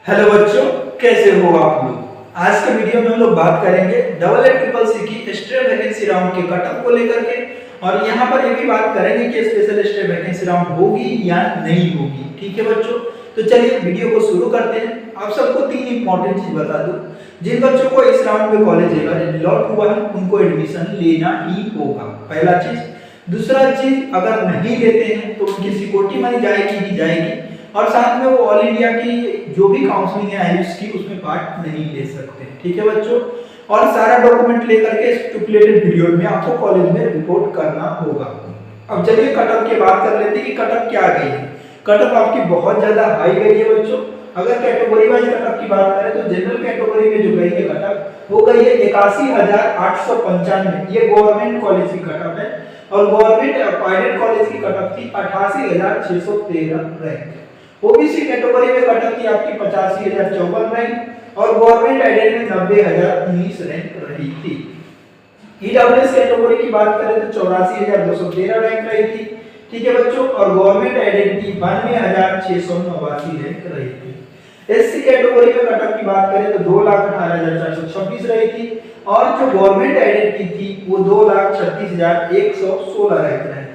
Hello बच्चों, कैसे हो आप लोग। आज के वीडियो में हम लोग बात करेंगे EEEC की स्ट्रे वैकेंसी राउंड के कटअप को लेकर के, और यहाँ पर ये भी बात करेंगे कि स्पेशल स्ट्रे वैकेंसी राउंड होगी या नहीं होगी। ठीक है बच्चों, तो चलिए वीडियो को शुरू करते हैं। आप सबको तीन इंपॉर्टेंट चीज बता दूं। जिन बच्चों को इस राउंड में कॉलेज अलॉट हुआ है उनको एडमिशन लेना ही होगा, पहला चीज। दूसरा चीज, अगर नहीं लेते हैं तो उनकी सिक्योरिटी मनी जाएगी ही जाएगी, और साथ में वो ऑल इंडिया की जो भी काउंसलिंग है आयुष की उसमें पार्ट नहीं ले सकते। ठीक है बच्चों, और सारा डॉक्यूमेंट लेकर के स्टिपुलेटेड पीरियड में आपको कॉलेज में रिपोर्ट करना होगा। अब चलिए कटअप की बात कर लेते हैं कि कटअप क्या गई है। कटअप आपकी बहुत ज्यादा हाई गई है बच्चों। अगर कैटेगरी वाइज कटअप की बात करें तो जनरल कैटेगरी में जो गई है कटअप वो गई है 81,895। ये गवर्नमेंट कॉलेज की कटअप है, और गवर्नमेंट प्राइवेट कॉलेज की कटअप थी 88,613 रैंक। ओबीसी कैटेगरी में कटअप थी आपकी 85,054 रैंक, और गवर्नमेंट एडेड में 90,019 रैंक रही थी। ईडब्ल्यूएस कैटेगरी की बात करें तो 84,213 रैंक रही थी। ठीक है बच्चों, और गवर्नमेंट एडेड की 92,689 रैंक रही थी। एससी कैटेगरी में कटअप की बात करें तो 2,18,426 रही थी, और जो गवर्नमेंट एडेड की थी वो 2,36,116 रैंक रही थी।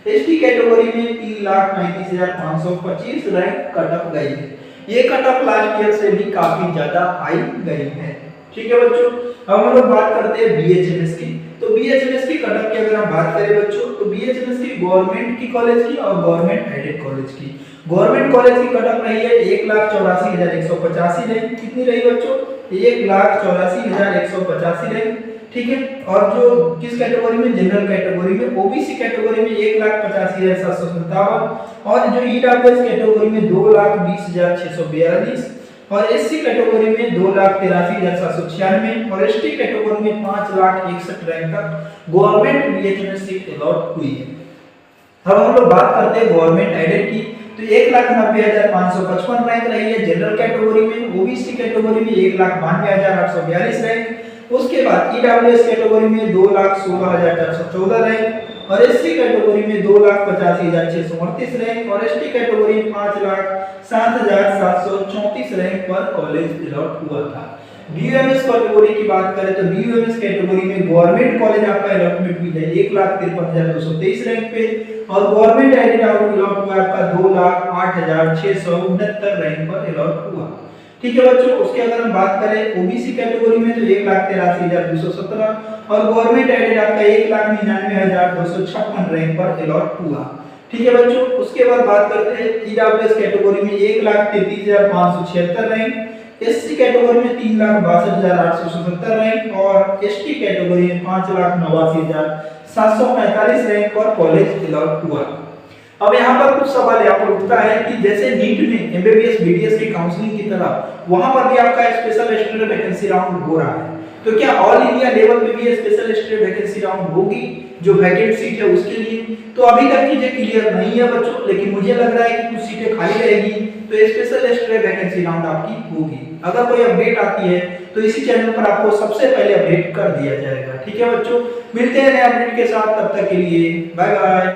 एसटी कैटेगरी में 3,35,525 रैंक कटअप गई है। ये कटअप लास्ट ईयर से भी काफी ज्यादा हाई गई है। ठीक है बच्चों, अब हम लोग बात करते हैं बीएचएमएस की। तो बीएचएमएस की कटअप की अगर हम बात करें बच्चों तो बीएचएमएस की गवर्नमेंट की कॉलेज की और गवर्नमेंट एडेड कॉलेज की। गवर्नमेंट कॉलेज की कटअप रही है 1,84,185 रैंक। कितनी रही बच्चों? 1,84,185 रैंक। ठीक है, और जो किस कैटेगरी में? जनरल कैटेगरी में। ओबीसी कैटेगरी में 1,85,757, और जो ईडब्ल्यूएस कैटेगरी में 2,20,642, और एससी कैटेगरी में 2,83,796, और एसटी कैटेगरी में 5,61,000 रैंक तक गवर्नमेंट बीएचएमएस सीट अलॉट हुई है। अब हम लोग बात करते हैं गवर्नमेंट एडेड की। तो 1,90,555 रैंक रही है जनरल कैटेगरी में। ओबीसी कैटेगरी में 1,92,842 रैंक। उसके बाद ईडब्ल्यूएस कैटेगरी में 2,16,414 रैंक, और एससी कैटेगरी में 2,85,638 रैंक, और एसटी कैटेगरी में 5,07,734 रैंक पर कॉलेज अलॉट हुआ था। बीयूएमएस कैटेगरी की बात करें तो बीयूएमएस कैटेगरी में गवर्नमेंट कॉलेज आपका अलॉटमेंट हुई है 1,53,223 रैंक पे, और गवर्नमेंट एडेड अलॉट हुआ आपका 2,08,669 रैंक पर अलॉट हुआ। ठीक है बच्चों, उसके अगर हम बात करें ओबीसी कैटेगरी में तो 1,83,217, और गवर्नमेंट एडेड आपका 1,99,256 रैंक पर अलॉट हुआ। ठीक है बच्चों, उसके बाद बात करते हैं ईडब्ल्यूएस कैटेगरी में 1,33,576 रैंक, एससी कैटेगरी में 3,62,877 रैंक, और एसटी कैटेगरी में 5,89,745 रैंक पर कॉलेज अलॉट हुआ। अब यहाँ पर कुछ सवाल यहाँ पर उठता है कि जैसे नीट में एमबीबीएस बीडीएस की काउंसलिंग की तरह वहां पर भी आपका स्पेशल स्ट्रे वैकेंसी राउंड हो रहा है, तो क्या ऑल इंडिया लेवल पे भी स्पेशल स्ट्रे वैकेंसी राउंड होगी जो वैकेंट सीट है उसके लिए? तो अभी तक चीजें क्लियर नहीं है बच्चों, लेकिन मुझे लग रहा है कि कुछ सीटें खाली रहेगी तो स्पेशल स्ट्रे वैकेंसी राउंड आपकी होगी। अगर कोई अपडेट आती है तो इसी चैनल पर आपको सबसे पहले अपडेट कर दिया जाएगा। ठीक है बच्चों, मिलते हैं नए अपडेट के साथ, तब तक के लिए बाय बाय।